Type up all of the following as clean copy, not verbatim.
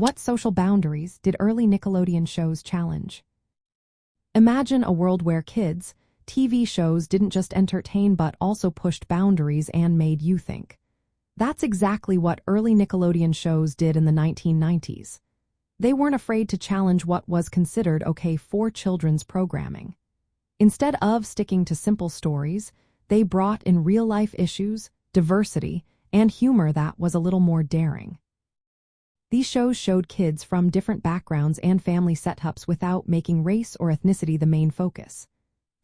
What social boundaries did early Nickelodeon shows challenge? Imagine a world where kids' TV shows didn't just entertain but also pushed boundaries and made you think. That's exactly what early Nickelodeon shows did in the 1990s. They weren't afraid to challenge what was considered okay for children's programming. Instead of sticking to simple stories, they brought in real-life issues, diversity, and humor that was a little more daring. These shows showed kids from different backgrounds and family setups without making race or ethnicity the main focus.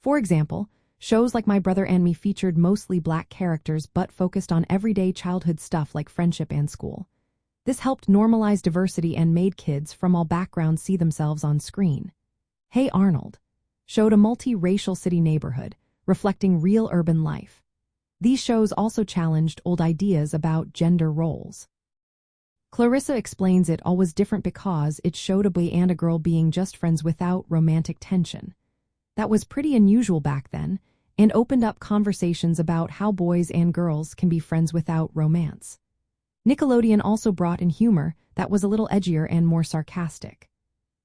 For example, shows like My Brother and Me featured mostly black characters but focused on everyday childhood stuff like friendship and school. This helped normalize diversity and made kids from all backgrounds see themselves on screen. Hey Arnold showed a multi-racial city neighborhood, reflecting real urban life. These shows also challenged old ideas about gender roles. Clarissa Explains It All was different because it showed a boy and a girl being just friends without romantic tension. That was pretty unusual back then, and opened up conversations about how boys and girls can be friends without romance. Nickelodeon also brought in humor that was a little edgier and more sarcastic.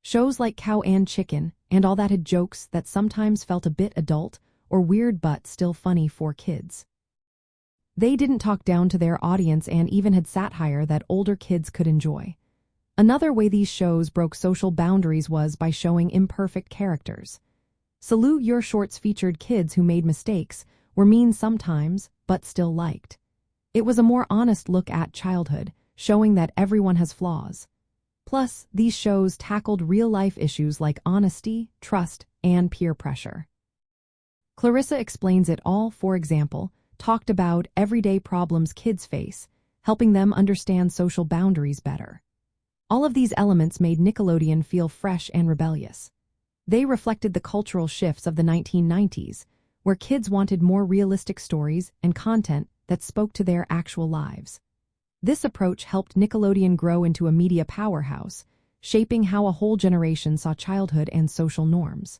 Shows like Cow and Chicken and All That had jokes that sometimes felt a bit adult or weird but still funny for kids. They didn't talk down to their audience and even had satire that older kids could enjoy. Another way these shows broke social boundaries was by showing imperfect characters. Salute Your Shorts featured kids who made mistakes, were mean sometimes, but still liked. It was a more honest look at childhood, showing that everyone has flaws. Plus, these shows tackled real-life issues like honesty, trust, and peer pressure. Clarissa Explains It All, for example, talked about everyday problems kids face, helping them understand social boundaries better. All of these elements made Nickelodeon feel fresh and rebellious. They reflected the cultural shifts of the 1990s, where kids wanted more realistic stories and content that spoke to their actual lives. This approach helped Nickelodeon grow into a media powerhouse, shaping how a whole generation saw childhood and social norms.